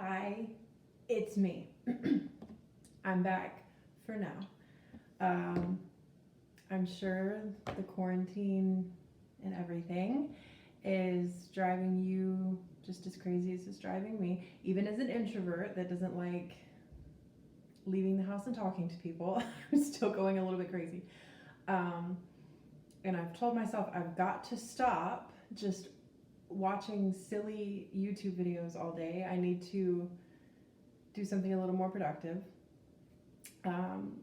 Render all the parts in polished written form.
Hi, it's me. I'm back for now. I'm sure the quarantine and everything is driving you just as crazy as it's driving me. Even as an introvert that doesn't like leaving the house and talking to people, I'm still going a little bit crazy. Um, and I've told myself I've got to stop just watching silly YouTube videos all day. I need to do something a little more productive.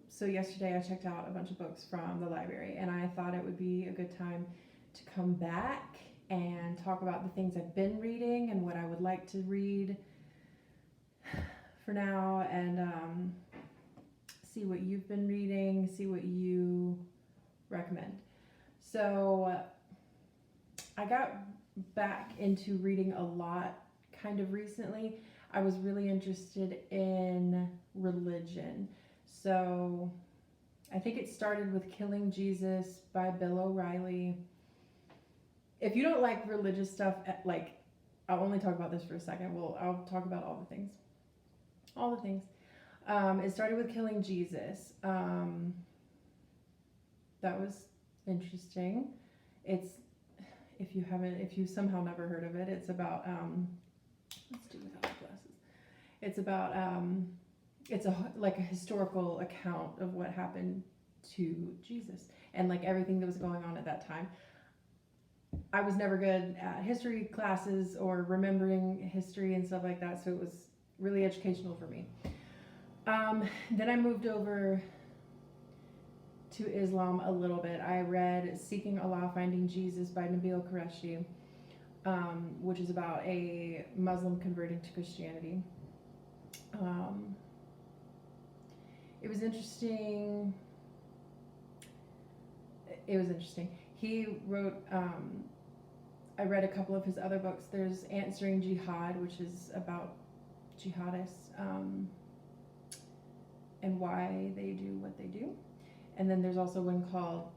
So yesterday I checked out a bunch of books from the library, and I thought it would be a good time to come back and talk about the things I've been reading and what I would like to read for now, and see what you've been reading, see what you recommend. So I got back into reading a lot kind of recently. I was really interested in religion. So I think it started with Killing Jesus by Bill O'Reilly. If you don't like religious stuff, like, I'll only talk about this for a second. I'll talk about all the things. All the things. It started with Killing Jesus. That was interesting. It's, if you somehow never heard of it, it's about, let's do without the glasses. It's about, it's like a historical account of what happened to Jesus and like everything that was going on at that time. I was never good at history classes or remembering history and stuff like that, so it was really educational for me. Then I moved over to Islam a little bit. I read Seeking Allah, Finding Jesus by Nabil Qureshi, which is about a Muslim converting to Christianity. It was interesting. He wrote, I read a couple of his other books. There's Answering Jihad, which is about jihadists and why they do what they do. And then there's also one called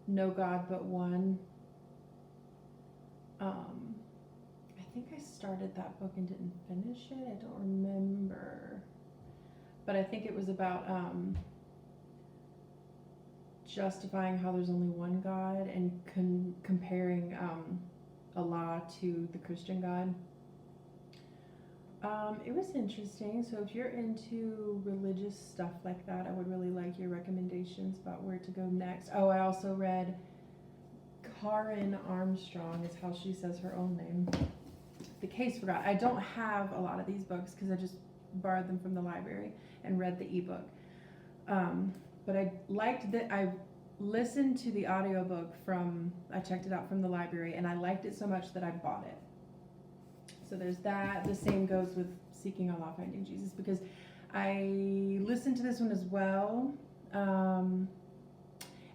No God But One. I think I started that book and didn't finish it. I don't remember. But I think it was about justifying how there's only one God and comparing Allah to the Christian God. It was interesting. So if you're into religious stuff like that, I would really like your recommendations about where to go next. Oh, I also read Karen Armstrong is how she says her own name. The Case Forgot. I don't have a lot of these books because I just borrowed them from the library and read the ebook. But I liked that. I listened to the audiobook I checked it out from the library, and I liked it so much that I bought it. So there's that. The same goes with Seeking Allah, Finding Jesus, because I listened to this one as well. And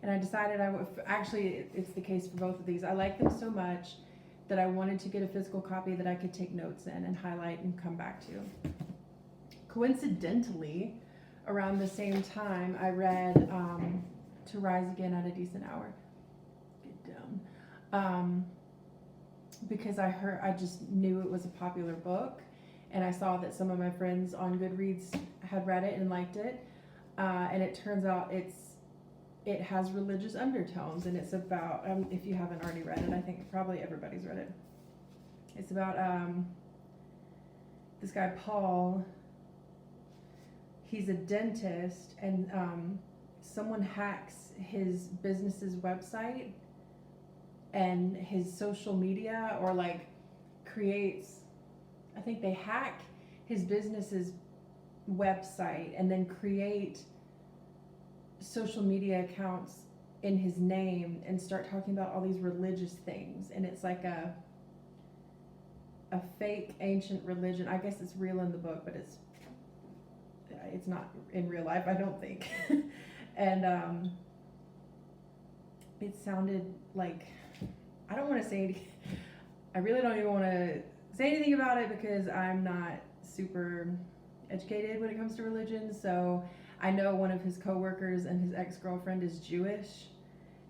I decided it's the case for both of these. I like them so much that I wanted to get a physical copy that I could take notes in and highlight and come back to. Coincidentally, around the same time, I read To Rise Again at a Decent Hour. Get down. Because I just knew it was a popular book, and I saw that some of my friends on Goodreads had read it and liked it, and it turns out it has religious undertones, and it's about, if you haven't already read it, I think probably everybody's read it. It's about this guy Paul. He's a dentist, and someone hacks his business's website and his social media, or like I think they hack his business's website and then create social media accounts in his name and start talking about all these religious things, and it's like a fake ancient religion. I guess it's real in the book, but it's not in real life, I don't think. And it sounded like, I don't want to say, I really don't even want to say anything about it because I'm not super educated when it comes to religion. So I know one of his coworkers and his ex-girlfriend is Jewish,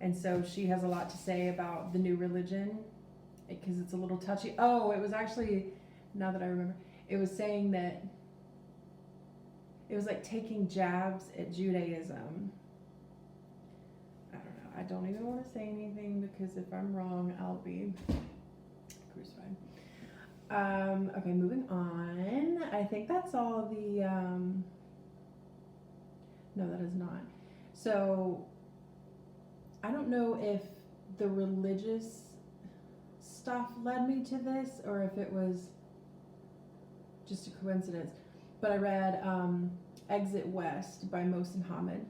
and so she has a lot to say about the new religion because it's a little touchy. Oh, it was actually, now that I remember, it was saying that it was like taking jabs at Judaism. I don't know. I don't even want to say anything because if I'm wrong, I'll be crucified. Okay, moving on. I think that's all the, no, that is not. So, I don't know if the religious stuff led me to this or if it was just a coincidence. But I read Exit West by Mohsin Hamid.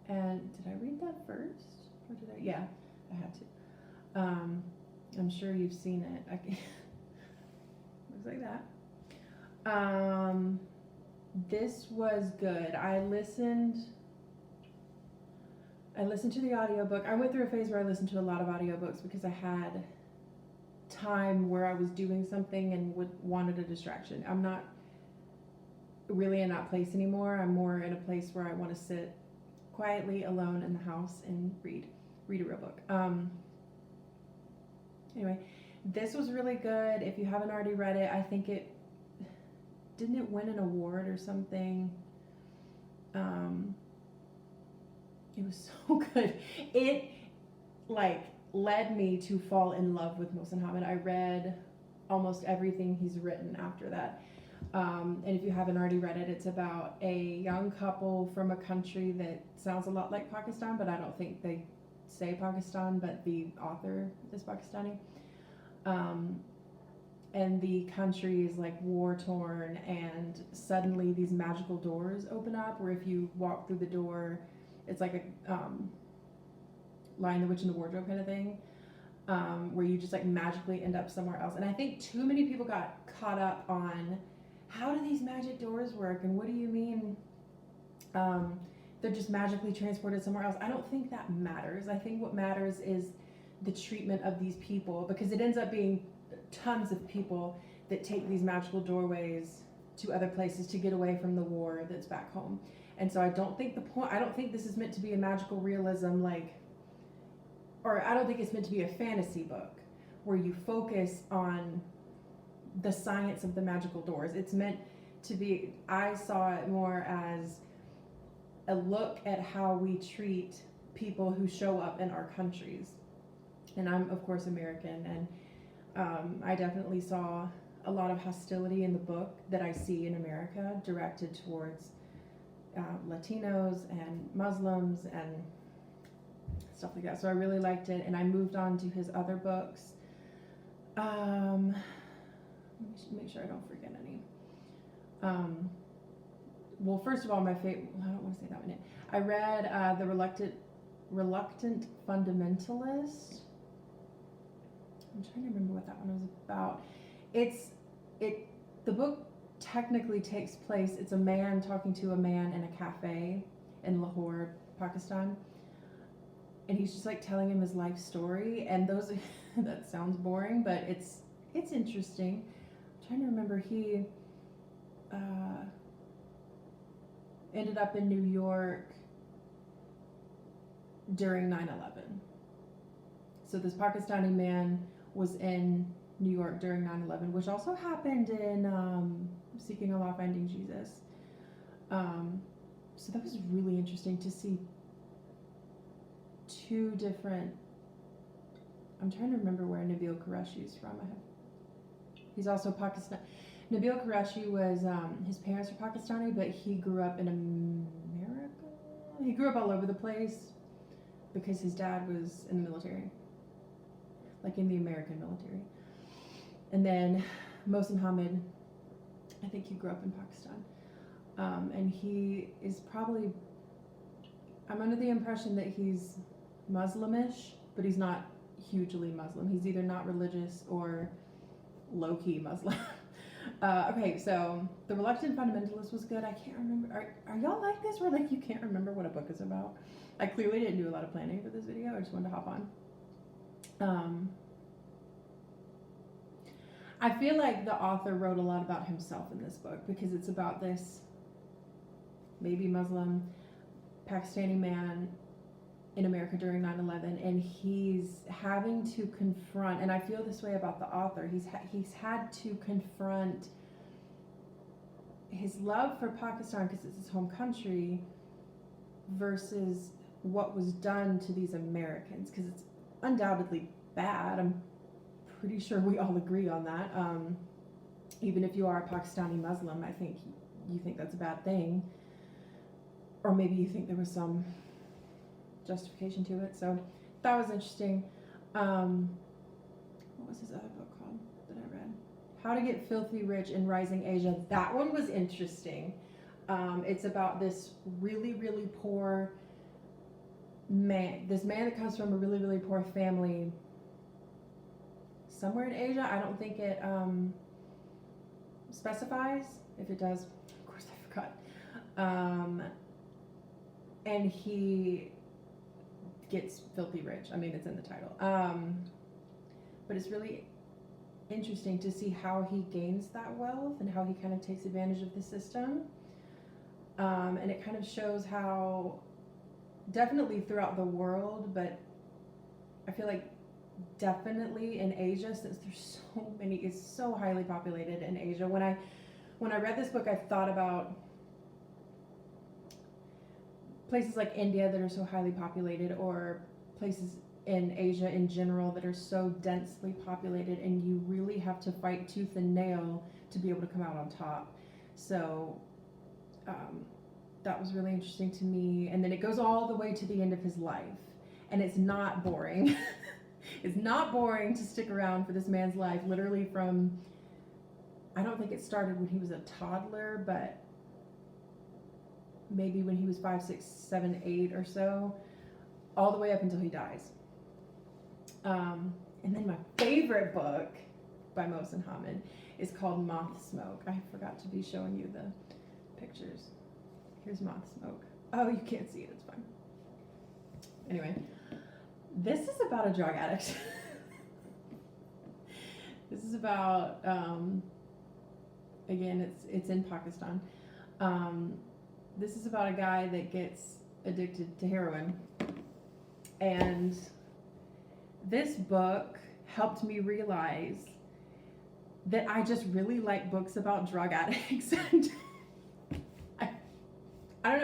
And did I read that first? Or did I? Yeah, I had to. I'm sure you've seen it. Looks like that. This was good. I listened to the audiobook. I went through a phase where I listened to a lot of audiobooks because I had time where I was doing something and wanted a distraction. I'm not really in that place anymore. I'm more in a place where I want to sit quietly alone in the house and read a real book. Anyway, this was really good. If you haven't already read it, I think didn't it win an award or something? It was so good. It led me to fall in love with Mohsin Hamid. I read almost everything he's written after that. And if you haven't already read it, it's about a young couple from a country that sounds a lot like Pakistan, but I don't think they say Pakistan, but the author is Pakistani. And the country is like war torn, and suddenly these magical doors open up where if you walk through the door, it's like a Lion, the Witch, and the Wardrobe kind of thing, where you just like magically end up somewhere else. And I think too many people got caught up on how do these magic doors work and what do you mean they're just magically transported somewhere else. I don't think that matters. I think what matters is the treatment of these people, because it ends up being tons of people that take these magical doorways to other places to get away from the war that's back home. And so I don't think this is meant to be a magical realism, or I don't think it's meant to be a fantasy book where you focus on the science of the magical doors. It's meant to be, I saw it more as a look at how we treat people who show up in our countries. And I'm, of course, American, and I definitely saw a lot of hostility in the book that I see in America directed towards Latinos and Muslims and stuff like that. So I really liked it, and I moved on to his other books. Let me make sure I don't forget any. Well, first of all, my favorite, I don't want to say that one yet. I read The Reluctant Fundamentalist. I'm trying to remember what that one was about. The book technically takes place, it's a man talking to a man in a cafe in Lahore, Pakistan. And he's just like telling him his life story. And that sounds boring, but it's interesting. I'm trying to remember, he ended up in New York during 9/11. So this Pakistani man was in New York during 9/11, which also happened in Seeking Allah, Finding Jesus. So that was really interesting to see two different, I'm trying to remember where Nabil Qureshi is from. He's also Pakistan. Nabil Qureshi was, his parents are Pakistani, but he grew up in America. He grew up all over the place because his dad was in the military, like in the American military. And then Mohsin Hamid, I think he grew up in Pakistan. And he is probably, I'm under the impression that he's Muslimish, but he's not hugely Muslim. He's either not religious or low-key Muslim. Okay, so The Reluctant Fundamentalist was good. I can't remember. Are y'all like this where like you can't remember what a book is about? I clearly didn't do a lot of planning for this video. I just wanted to hop on. I feel like the author wrote a lot about himself in this book because it's about this maybe Muslim Pakistani man in America during 9/11, and he's having to confront, and I feel this way about the author, he's had to confront his love for Pakistan because it's his home country versus what was done to these Americans, because it's undoubtedly bad. I'm pretty sure we all agree on that. Even if you are a Pakistani Muslim, I think you think that's a bad thing, or maybe you think there was some justification to it. So that was interesting. What was his other book called that I read? How to Get Filthy Rich in Rising Asia. That one was interesting. It's about this really, really poor man. This man that comes from a really, really poor family somewhere in Asia. I don't think it specifies. If it does, of course I forgot. And he gets filthy rich. I mean, it's in the title. But it's really interesting to see how he gains that wealth and how he kind of takes advantage of the system. And it kind of shows how, definitely throughout the world, but I feel like definitely in Asia, since there's so many, it's so highly populated in Asia. When I read this book, I thought about places like India that are so highly populated, or places in Asia in general that are so densely populated, and you really have to fight tooth and nail to be able to come out on top. So that was really interesting to me. And then it goes all the way to the end of his life, and it's not boring. It's not boring to stick around for this man's life, literally from, I don't think it started when he was a toddler, but maybe when he was 5, 6, 7, 8 or so, all the way up until he dies. And then my favorite book by Mohsin Hamid is called Moth Smoke. I forgot to be showing you the pictures. Here's Moth Smoke. Oh, you can't see it, it's fine. Anyway, this is about a drug addict. This is about, again, it's in Pakistan. This is about a guy that gets addicted to heroin. And this book helped me realize that I just really like books about drug addicts. And I don't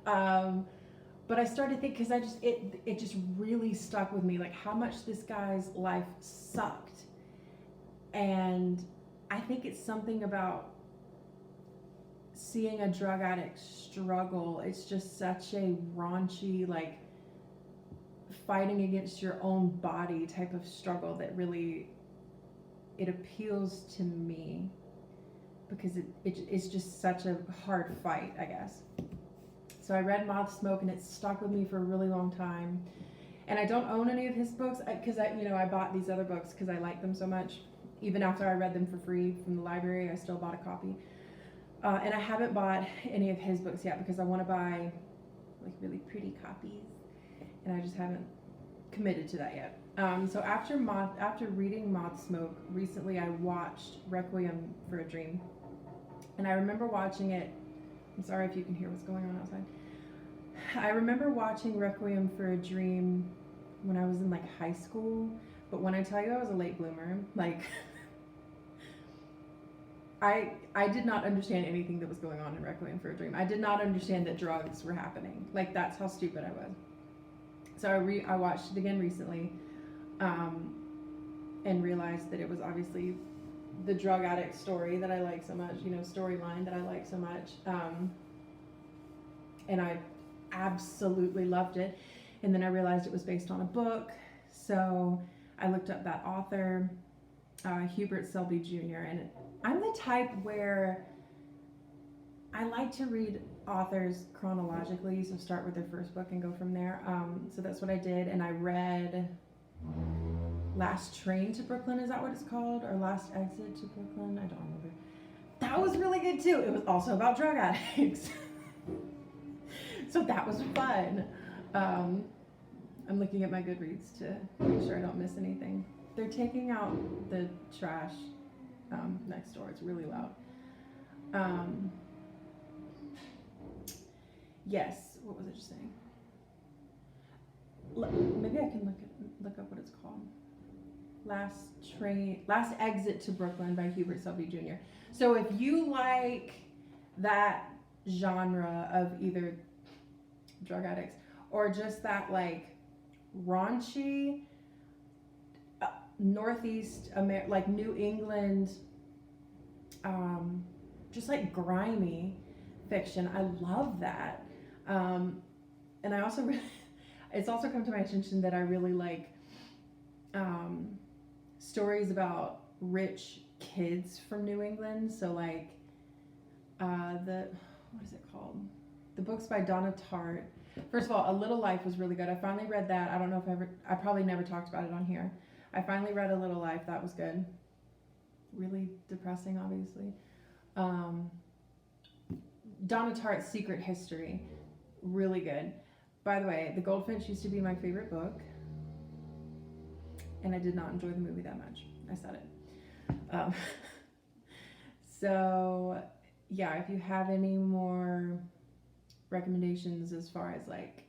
know. But I started thinking, because it just really stuck with me, like how much this guy's life sucked. And I think it's something about seeing a drug addict struggle. It's just such a raunchy, like, fighting against your own body type of struggle that really, it appeals to me, because it's just such a hard fight, I guess. So I read Moth Smoke, and it stuck with me for a really long time. And I don't own any of his books, because I bought these other books because I like them so much. Even after I read them for free from the library, I still bought a copy. And I haven't bought any of his books yet, because I want to buy like really pretty copies, and I just haven't committed to that yet. So after reading Moth Smoke, recently I watched Requiem for a Dream. And I remember watching it, I'm sorry if you can hear what's going on outside. I remember watching Requiem for a Dream when I was in like high school, but when I tell you I was a late bloomer, like I did not understand anything that was going on in Requiem for a Dream. I did not understand that drugs were happening. Like, that's how stupid I was. So I watched it again recently, and realized that it was obviously the drug addict story that I like so much, storyline that I like so much. And I absolutely loved it. And then I realized it was based on a book. So I looked up that author, Hubert Selby Jr. And I'm the type where I like to read authors chronologically, so start with their first book and go from there. So that's what I did, and I read Last Train to Brooklyn, is that what it's called? Or Last Exit to Brooklyn? I don't remember. That was really good too. It was also about drug addicts. So that was fun. I'm looking at my Goodreads to make sure I don't miss anything. They're taking out the trash next door. It's really loud. Yes, what was I just saying? maybe I can look up what it's called. Last Exit to Brooklyn by Hubert Selby Jr. So if you like that genre of either drug addicts or just that like raunchy Northeast like New England, just like grimy fiction, I love that. And I also it's also come to my attention that I really like stories about rich kids from New England. So like what is it called? The books by Donna Tartt. First of all, A Little Life was really good. I finally read that. I don't know if I probably never talked about it on here. I finally read A Little Life. That was good. Really depressing, obviously. Donna Tartt's Secret History. Really good. By the way, The Goldfinch used to be my favorite book. And I did not enjoy the movie that much. I said it. So, yeah, if you have any more recommendations as far as like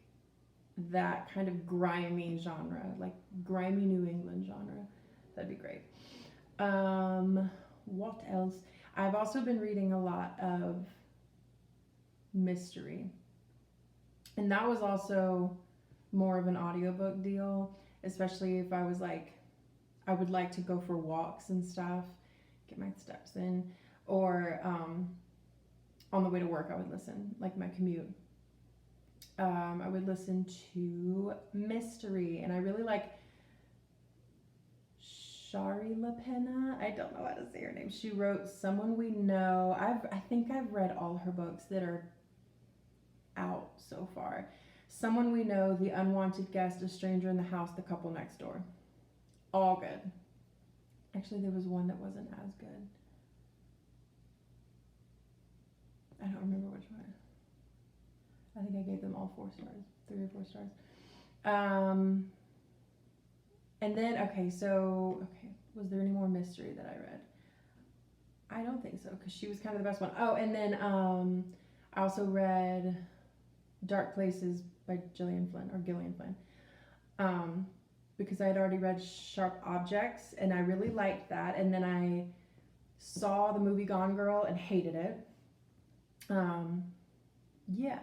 that kind of grimy genre, like grimy New England genre, that'd be great. What else? I've also been reading a lot of mystery. And that was also more of an audiobook deal, especially if I was like, I would like to go for walks and stuff, get my steps in, or on the way to work I would listen, like my commute. I would listen to mystery, and I really like Shari LaPena. I don't know how to say her name. She wrote Someone We Know. I think I've read all her books that are out so far. Someone We Know, The Unwanted Guest, A Stranger in the House, The Couple Next Door. All good. Actually, there was one that wasn't as good. I don't remember which one. I think I gave them all 4 stars, 3 or 4 stars. And then, okay, was there any more mystery that I read? I don't think so, because she was kind of the best one. Oh, and then I also read Dark Places by Gillian Flynn, because I had already read Sharp Objects, and I really liked that. And then I saw the movie Gone Girl and hated it. Yeah.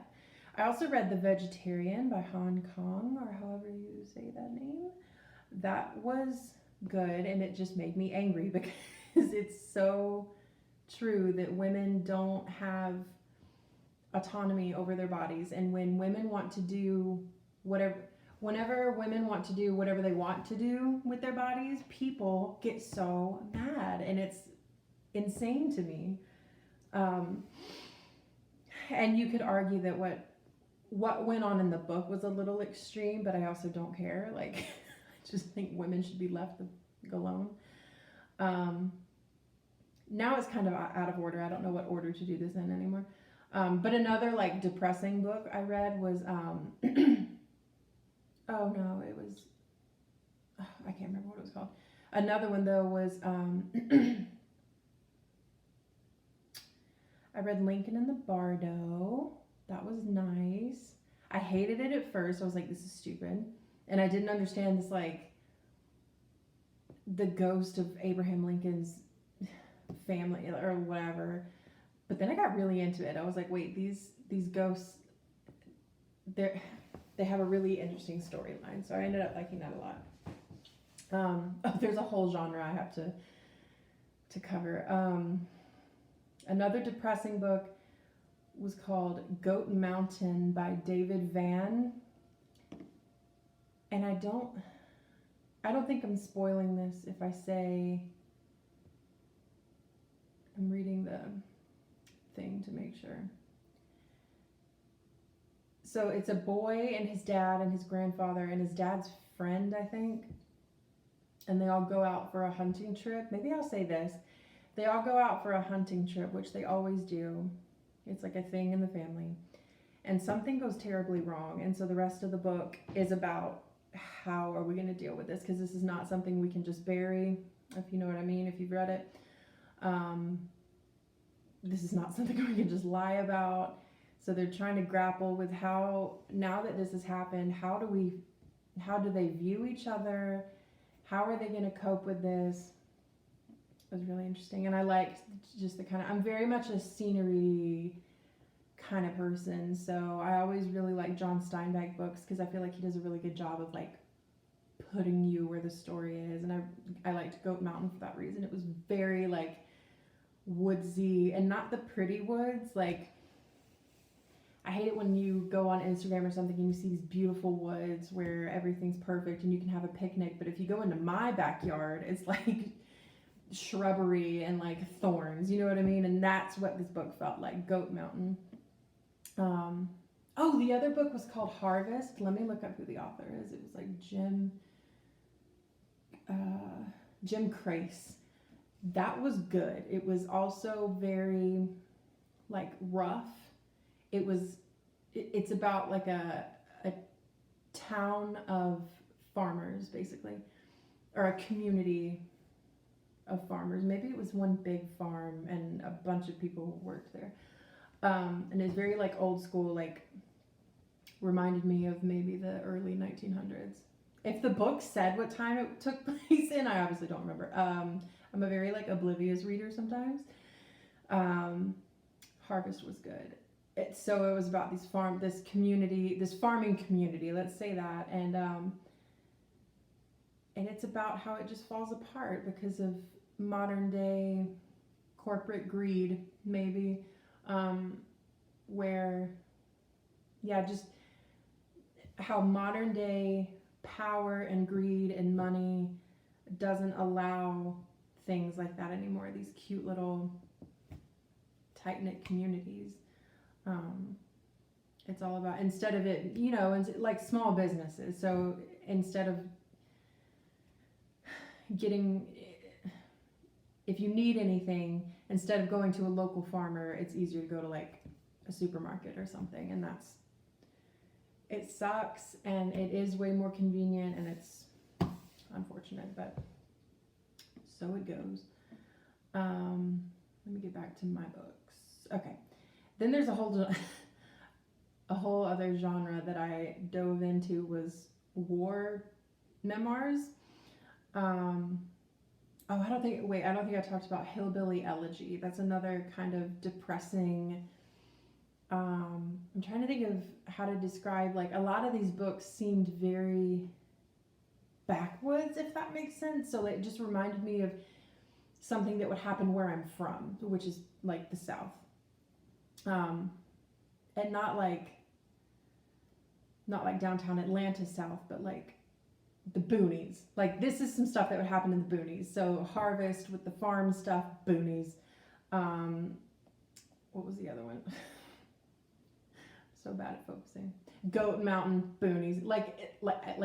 I also read The Vegetarian by Han Kang, or however you say that name. That was good, and it just made me angry because it's so true that women don't have autonomy over their bodies, and when women want to do whenever women want to do whatever they want to do with their bodies, people get so mad, and it's insane to me. And you could argue that what went on in the book was a little extreme, but I also don't care. Like, I just think women should be left alone. Now it's kind of out of order. I don't know what order to do this in anymore. But another like depressing book I read was oh no, it was I can't remember what it was called. Another one though was I read Lincoln in the Bardo. That was nice. I hated it at first. I was like, this is stupid. And I didn't understand this, like, the ghost of Abraham Lincoln's family or whatever. But then I got really into it. I was like, wait, these ghosts, they have a really interesting storyline. So I ended up liking that a lot. There's a whole genre I have to cover. Another depressing book was called Goat Mountain by David Vann. And I don't think I'm spoiling this if I say, I'm reading the thing to make sure. So it's a boy and his dad and his grandfather and his dad's friend, I think. And they all go out for a hunting trip. Maybe I'll say this. They all go out for a hunting trip, which they always do. It's like a thing in the family. And something goes terribly wrong. And so the rest of the book is about how are we going to deal with this? Because this is not something we can just bury, if you know what I mean, if you've read it. This is not something we can just lie about. So they're trying to grapple with how, now that this has happened, how do how do they view each other? How are they going to cope with this? It was really interesting. And I liked just the kind of, I'm very much a scenery kind of person. So I always really like John Steinbeck books because I feel like he does a really good job of like putting you where the story is. And I liked Goat Mountain for that reason. It was very like woodsy and not the pretty woods. Like, I hate it when you go on Instagram or something and you see these beautiful woods where everything's perfect and you can have a picnic. But if you go into my backyard, it's like shrubbery and like thorns, you know what I mean? And that's what this book felt like, Goat Mountain. Oh, the other book was called Harvest. Let me look up who the author is. It was like Jim Crace. That was good. It was also very like rough. It's about like a town of farmers basically, or a community of farmers. Maybe it was one big farm and a bunch of people who worked there. And it's very like old school, like reminded me of maybe the early 1900s. If the book said what time it took place in, I obviously don't remember. I'm a very like oblivious reader sometimes. Harvest was good. So it was about this farming community, let's say that, and it's about how it just falls apart because of modern day corporate greed, maybe, where, yeah, just how modern day power and greed and money doesn't allow things like that anymore. These cute little tight-knit communities. It's all about, instead of it, like small businesses. So instead of getting, if you need anything, instead of going to a local farmer, it's easier to go to like a supermarket or something. And it sucks, and it is way more convenient, and it's unfortunate, but so it goes. Let me get back to my books. Okay. Then there's a whole other genre that I dove into was war memoirs. I don't think I talked about Hillbilly Elegy. That's another kind of depressing. I'm trying to think of how to describe, like, a lot of these books seemed very backwoods, if that makes sense. So it just reminded me of something that would happen where I'm from, which is like the South. And not like downtown Atlanta South, but like the boonies. Like, this is some stuff that would happen in the boonies. So Harvest with the farm stuff, boonies. What was the other one? So bad at focusing. Goat Mountain, boonies, like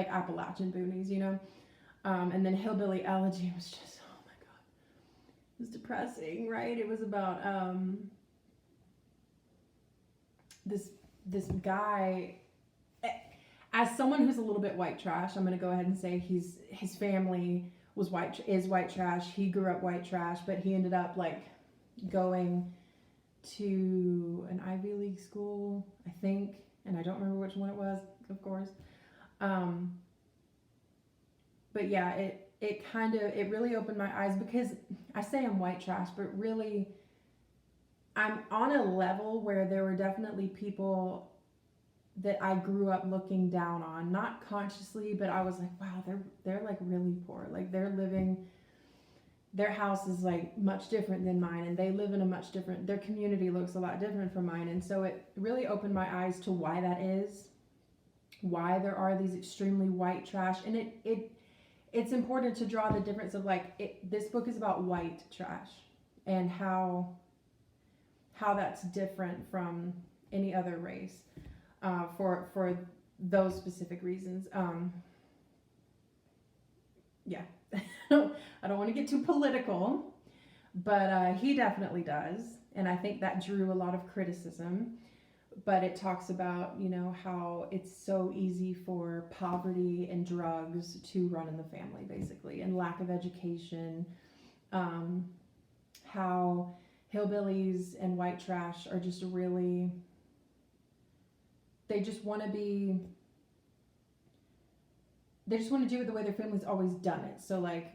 Appalachian boonies, and then Hillbilly Elegy was just, oh my god, it was depressing, right? It was about this guy. As someone who's a little bit white trash, I'm gonna go ahead and say his family is white trash. He grew up white trash, but he ended up like going to an Ivy League school, I think, and I don't remember which one it was, of course. But yeah, it really opened my eyes, because I say I'm white trash, but really I'm on a level where there were definitely people that I grew up looking down on, not consciously, but I was like, wow, they're like really poor. Like, their house is like much different than mine, and they live in their community looks a lot different from mine. And so it really opened my eyes to why that is, why there are these extremely white trash. And it's important to draw the difference of like, this book is about white trash and how that's different from any other race, for those specific reasons. Yeah. I don't want to get too political, but he definitely does, and I think that drew a lot of criticism. But it talks about, how it's so easy for poverty and drugs to run in the family, basically, and lack of education. How hillbillies and white trash are just really, they just want to be they just want to do it the way their family's always done it. So like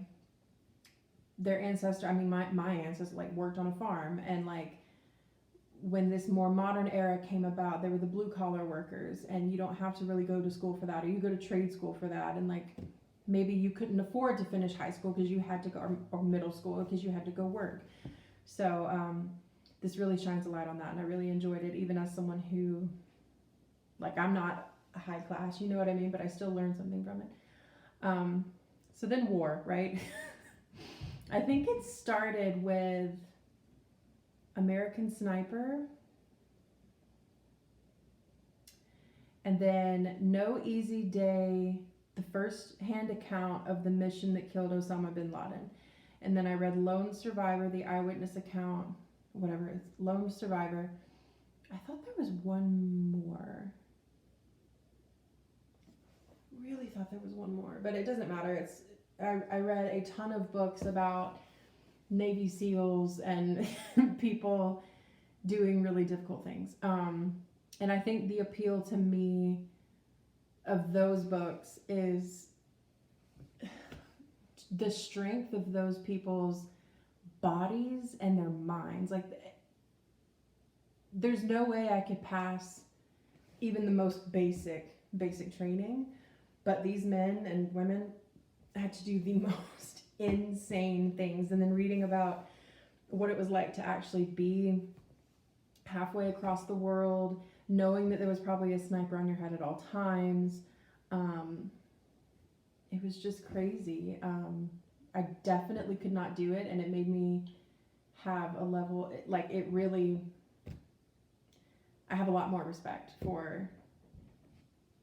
their ancestor, I mean my ancestor like worked on a farm, and like when this more modern era came about, there were the blue collar workers, and you don't have to really go to school for that, or you go to trade school for that, and like maybe you couldn't afford to finish high school because you had to go, or middle school because you had to go work. So this really shines a light on that, and I really enjoyed it, even as someone who, like, I'm not a high class, you know what I mean, but I still learned something from it. So then war, right? I think it started with American Sniper, and then No Easy Day, the first hand account of the mission that killed Osama bin Laden. And then I read Lone Survivor, the eyewitness account, whatever it's Lone Survivor. I thought there was one more. Really thought there was one more, but it doesn't matter. I read a ton of books about Navy SEALs and people doing really difficult things. And I think the appeal to me of those books is the strength of those people's bodies and their minds. Like, there's no way I could pass even the most basic training, but these men and women had to do the most insane things. And then reading about what it was like to actually be halfway across the world, knowing that there was probably a sniper on your head at all times, it was just crazy. I definitely could not do it, and it made me have a level, like, it really, I have a lot more respect for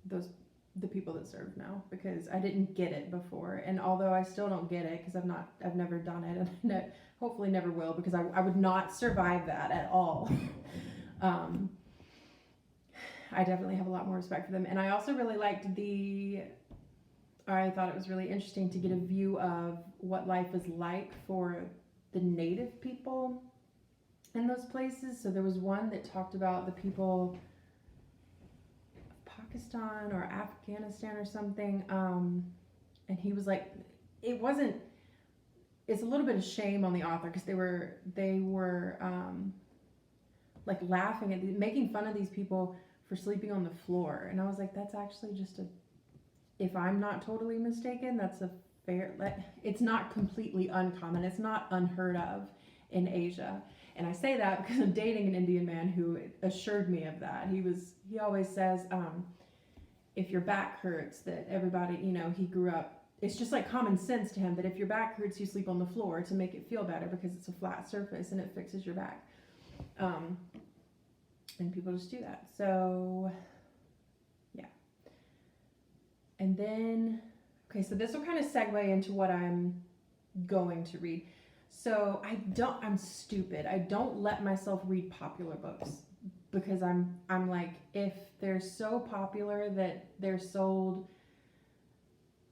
the people that serve now, because I didn't get it before. And although I still don't get it because I've never done it, and hopefully never will, because I would not survive that at all. I definitely have a lot more respect for them. And I also really liked I thought it was really interesting to get a view of what life is like for the native people in those places. So there was one that talked about the people of Pakistan or Afghanistan or something, and he was like, it's a little bit of shame on the author, because they were like laughing at making fun of these people for sleeping on the floor. And I was like, that's actually just if I'm not totally mistaken, that's a fair, it's not completely uncommon. It's not unheard of in Asia. And I say that because I'm dating an Indian man who assured me of that. He always says, if your back hurts, that everybody, he grew up, it's just like common sense to him that if your back hurts, you sleep on the floor to make it feel better, because it's a flat surface and it fixes your back. And people just do that. So, yeah. And then, okay, so this will kind of segue into what I'm going to read. So I'm stupid. I don't let myself read popular books, because I'm like, if they're so popular that they're sold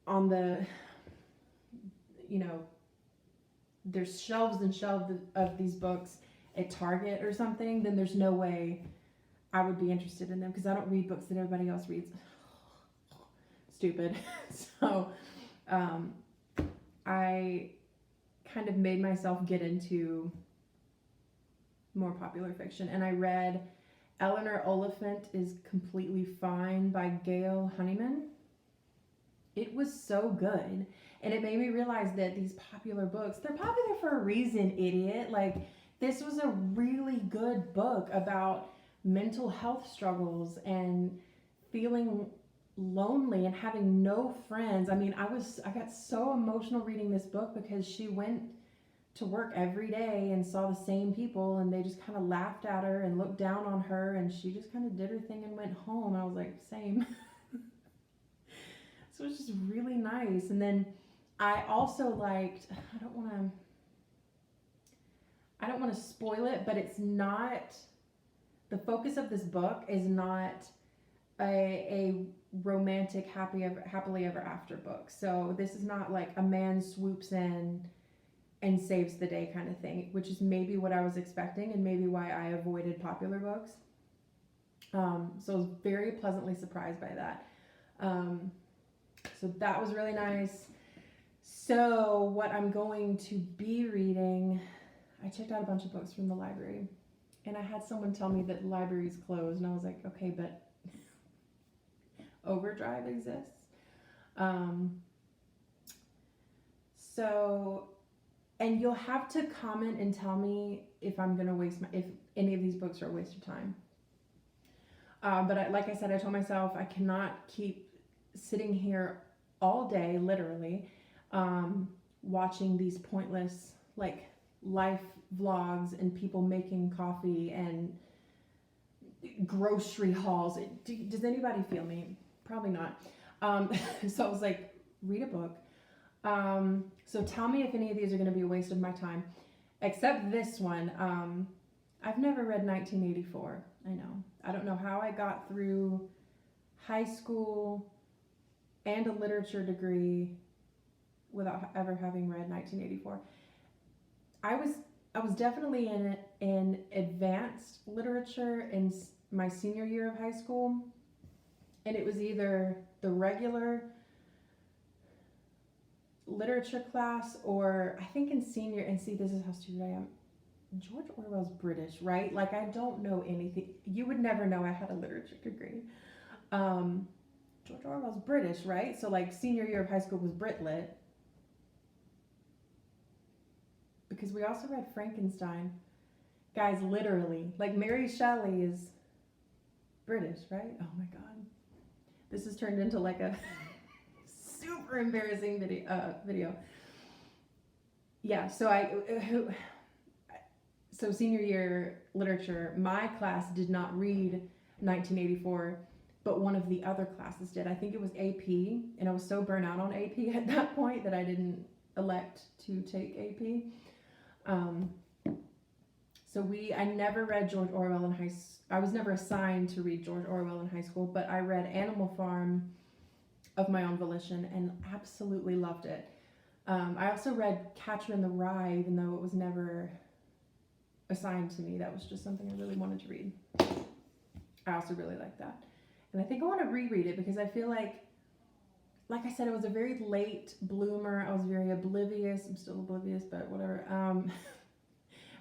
on the, there's shelves and shelves of these books at Target or something, then there's no way I would be interested in them, because I don't read books that everybody else reads. Stupid. So I kind of made myself get into more popular fiction, and I read Eleanor Oliphant is Completely Fine by Gail Honeyman. It was so good, and it made me realize that these popular books, they're popular for a reason, idiot. Like, this was a really good book about mental health struggles and feeling lonely and having no friends. I mean, I got so emotional reading this book, because she went to work every day and saw the same people, and they just kind of laughed at her and looked down on her, and she just kind of did her thing and went home. And I was like, same. So it was just really nice. And then I also liked, I don't want to spoil it, but it's not, the focus of this book is not a romantic happily ever after book. So this is not like a man swoops in and saves the day kind of thing, which is maybe what I was expecting, and maybe why I avoided popular books. So I was very pleasantly surprised by that. So So that was really nice. So what I'm going to be reading, I checked out a bunch of books from the library, and I had someone tell me that the library's closed, and I was like, okay, but Overdrive exists. So, and you'll have to comment and tell me if I'm gonna if any of these books are a waste of time. But like I said, I told myself I cannot keep sitting here all day, literally, watching these pointless like life vlogs and people making coffee and grocery hauls. Does anybody feel me? Probably not. So I was like, read a book. So tell me if any of these are going to be a waste of my time, except this one. I've never read 1984. I know. I don't know how I got through high school and a literature degree without ever having read 1984. I was definitely in advanced literature in my senior year of high school, and it was either the regular literature class or I think in senior, and see, this is how stupid I am. George Orwell's British, right? Like, I don't know anything. You would never know I had a literature degree. George Orwell's British, right? So like senior year of high school was Brit Lit. Because we also read Frankenstein. Guys, literally, like Mary Shelley is British, right? Oh my God. This has turned into like a super embarrassing video. Yeah, so senior year literature, my class did not read 1984, but one of the other classes did. I think it was AP, and I was so burnt out on AP at that point that I didn't elect to take AP. I never read George Orwell in high school. I was never assigned to read George Orwell in high school, but I read Animal Farm of my own volition and absolutely loved it. I also read Catcher in the Rye, even though it was never assigned to me. That was just something I really wanted to read. I also really liked that. And I think I want to reread it because I feel like I said, it was a very late bloomer. I was very oblivious. I'm still oblivious, but whatever.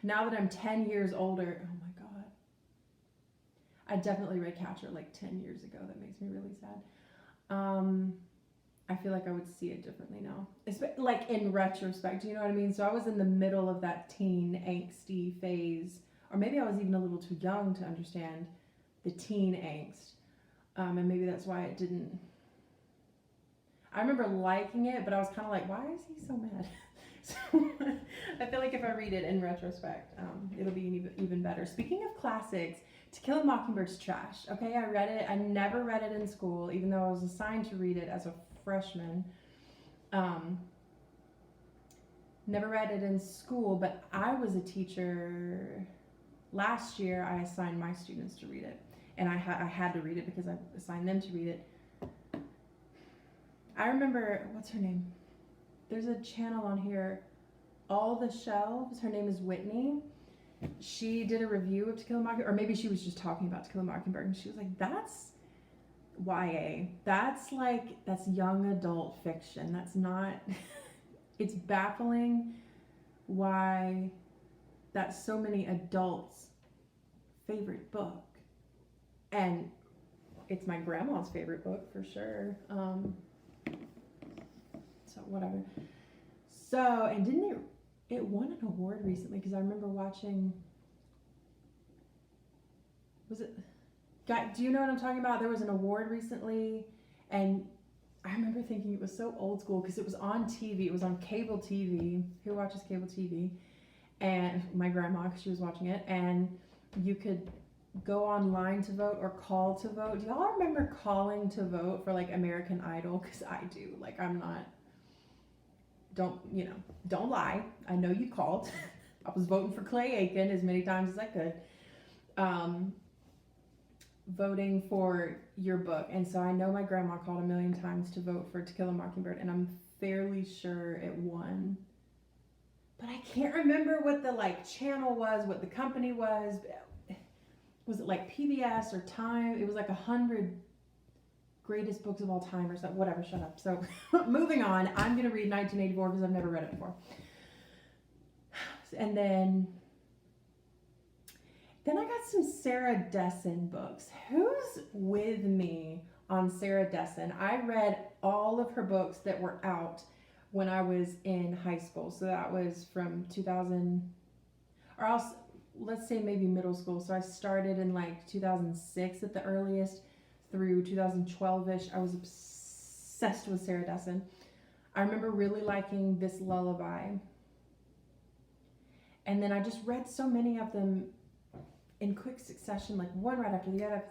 Now that I'm 10 years older, oh my God. I definitely read Catcher like 10 years ago. That makes me really sad. I feel like I would see it differently now. Like in retrospect, you know what I mean? So I was in the middle of that teen angsty phase, or maybe I was even a little too young to understand the teen angst. And maybe that's why it didn't. I remember liking it, but I was kind of like, why is he so mad? So I feel like if I read it in retrospect, it'll be even better. Speaking of classics, To Kill a Mockingbird's trash. Okay, I read it. I never read it in school, even though I was assigned to read it as a freshman. Never read it in school, but I was a teacher. Last year, I assigned my students to read it, and I had to read it because I assigned them to read it. I remember, what's her name? There's a channel on here, All the Shelves. Her name is Whitney. She did a review of To Kill a Mockingbird, or maybe she was just talking about To Kill a Mockingbird, and she was like, that's YA. That's young adult fiction. That's not, it's baffling why that's so many adults' favorite book. And it's my grandma's favorite book for sure. So whatever. So, and didn't it won an award recently? Because I remember watching, was it, do you know what I'm talking about? There was an award recently, and I remember thinking it was so old school because it was on TV. It was on cable TV. Who watches cable TV? And my grandma, because she was watching it, and you could go online to vote or call to vote. Do y'all remember calling to vote for like American Idol? Because I do. Like, I'm not, don't lie. I know you called. I was voting for Clay Aiken as many times as I could. Voting for your book. And so I know my grandma called a million times to vote for To Kill a Mockingbird, and I'm fairly sure it won. But I can't remember what the channel was, what the company was. Was it like PBS or Time? It was like 100 greatest books of all time or something. Whatever, shut up. So moving on, I'm going to read 1984 because I've never read it before. And then I got some Sarah Dessen books. Who's with me on Sarah Dessen? I read all of her books that were out when I was in high school. So that was from 2000, or else, let's say maybe middle school. So I started in like 2006 at the earliest through 2012-ish. I was obsessed with Sarah Dessen. I remember really liking This Lullaby. And then I just read so many of them in quick succession, like one right after the other,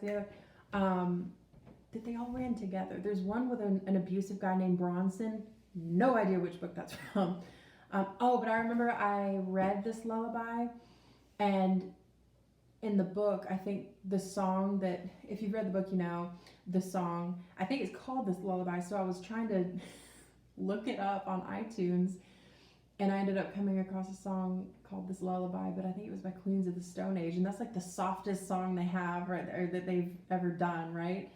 that they all ran together. There's one with an abusive guy named Bronson. No idea which book that's from. But I remember I read This Lullaby, and in the book, I think the song that, if you've read the book, you know, the song, I think it's called This Lullaby. So I was trying to look it up on iTunes, and I ended up coming across a song called This Lullaby, but I think it was by Queens of the Stone Age, and that's like the softest song they have, right, or that they've ever done, right?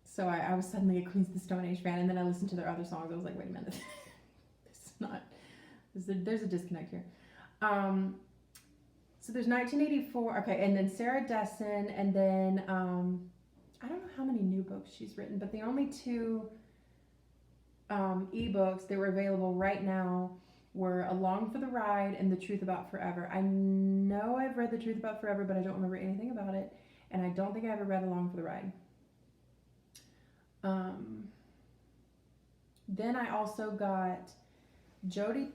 So I was suddenly a Queens of the Stone Age fan, and then I listened to their other songs. I was like, wait a minute, there's a disconnect here. So there's 1984, okay, and then Sarah Dessen, and then I don't know how many new books she's written, but the only two ebooks that were available right now were Along for the Ride and The Truth About Forever. I know I've read The Truth About Forever, but I don't remember anything about it, and I don't think I ever read Along for the Ride. Then I also got Jodi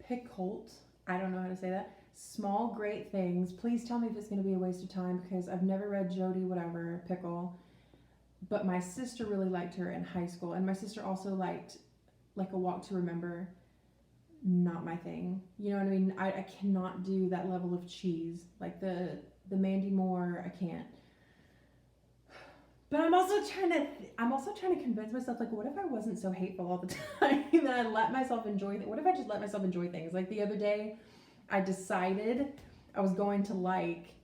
Picoult, I don't know how to say that, Small Great Things. Please tell me if it's going to be a waste of time, because I've never read Jodi whatever Pickle, but my sister really liked her in high school, and my sister also liked like A Walk to Remember. Not my thing, you know what I mean? I cannot do that level of cheese, like the Mandy Moore. I can't. But I'm also trying to convince myself, like, what if I wasn't so hateful all the time that I let myself enjoy what if I just let myself enjoy things? Like the other day, I decided I was going to like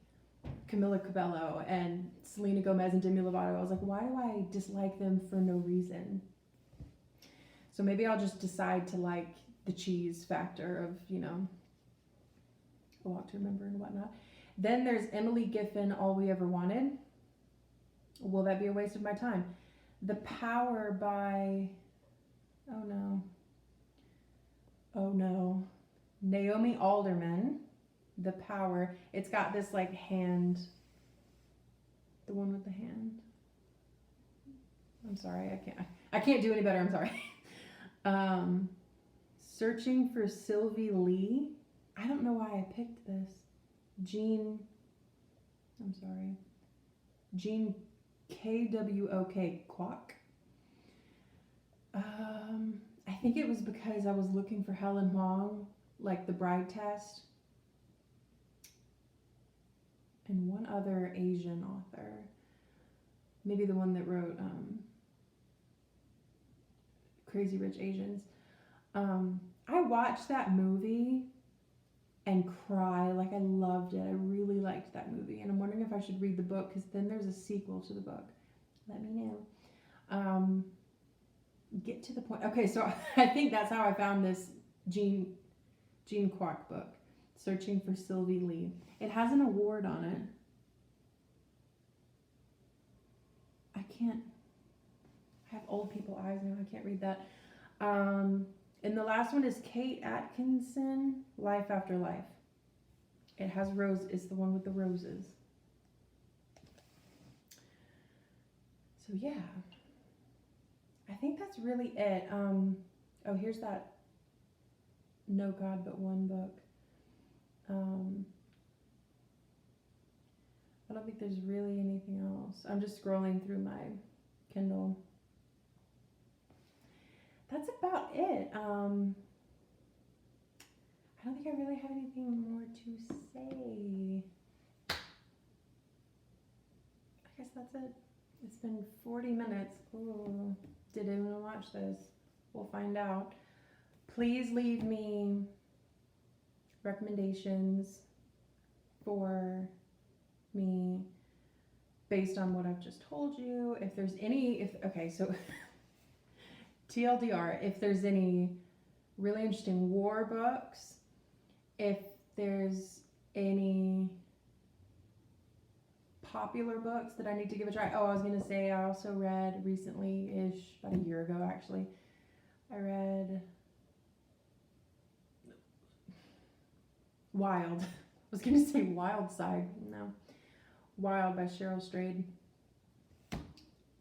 Camila Cabello and Selena Gomez and Demi Lovato. I was like, why do I dislike them for no reason? So maybe I'll just decide to like the cheese factor of, you know, A Walk to Remember and whatnot. Then there's Emily Giffin, All We Ever Wanted. Will that be a waste of my time? The Power by, oh no, Naomi Alderman. The Power. It's got this like hand, the one with the hand. I'm sorry, I can't do any better. I'm sorry. Searching for Sylvie Lee. I don't know why I picked this. Jean Kwok Kwok. I think it was because I was looking for Helen Huang, like The Bride Test, and one other Asian author, maybe the one that wrote Crazy Rich Asians. I watched that movie and cry, like I loved it. I really liked that movie, and I'm wondering if I should read the book, because then there's a sequel to the book. Let me know. Get to the point. Okay, so I think that's how I found this Jean Kwok book, Searching for Sylvie Lee. It has an award on it. I have old people eyes now, I can't read that. And the last one is Kate Atkinson, Life After Life. It has it's the one with the roses. So yeah, I think that's really it. Oh, here's that No God But One book. I don't think there's really anything else. I'm just scrolling through my Kindle. That's about it. I don't think I really have anything more to say. I guess that's it. It's been 40 minutes. Ooh, did anyone watch this? We'll find out. Please leave me recommendations for me based on what I've just told you, if there's any, okay, so TLDR, if there's any really interesting war books, if there's any popular books that I need to give a try. Oh, I was gonna say I also read recently-ish, about a year ago actually, I read Wild. I was gonna say Wild Side. No. Wild by Cheryl Strayed.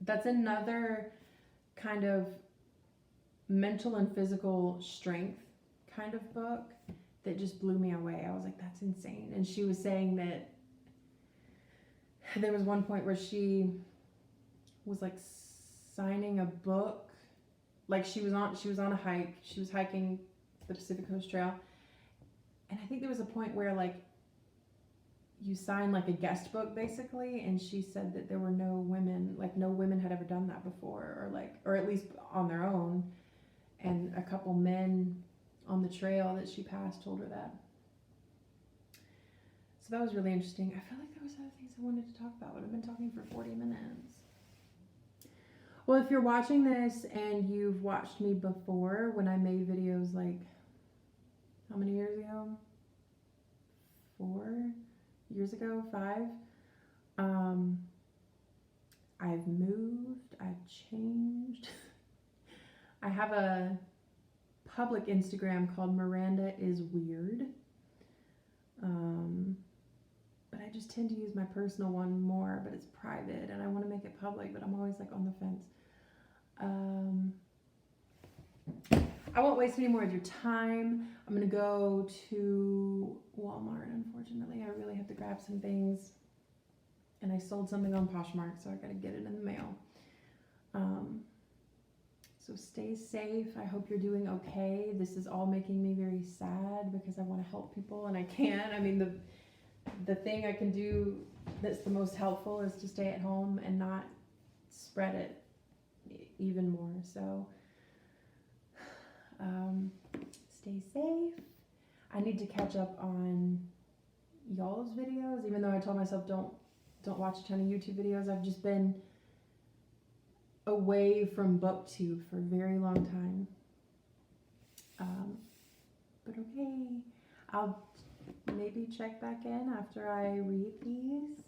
That's another kind of mental and physical strength kind of book that just blew me away. I was like, that's insane. And she was saying that there was one point where she was like signing a book, like she was on a hike, she was hiking the Pacific Coast Trail, and I think there was a point where like you sign like a guest book basically, and she said that there were no women had ever done that before, or at least on their own, and a couple men on the trail that she passed told her that. So that was really interesting. I feel like there was other things I wanted to talk about, but I've been talking for 40 minutes. Well, if you're watching this and you've watched me before when I made videos like, how many years ago? 4 years ago, 5. I've moved, I've changed. I have a public Instagram called Miranda is Weird. But I just tend to use my personal one more, but it's private and I want to make it public, but I'm always like on the fence. I won't waste any more of your time. I'm gonna go to Walmart, unfortunately. I really have to grab some things, and I sold something on Poshmark, so I gotta get it in the mail. So stay safe. I hope you're doing okay. This is all making me very sad because I want to help people and I can't. I mean, the thing I can do that's the most helpful is to stay at home and not spread it even more. So stay safe. I need to catch up on y'all's videos, even though I told myself don't watch a ton of YouTube videos. I've just been away from BookTube for a very long time. But okay, I'll maybe check back in after I read these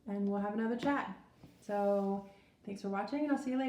and we'll have another chat. So thanks for watching and I'll see you later.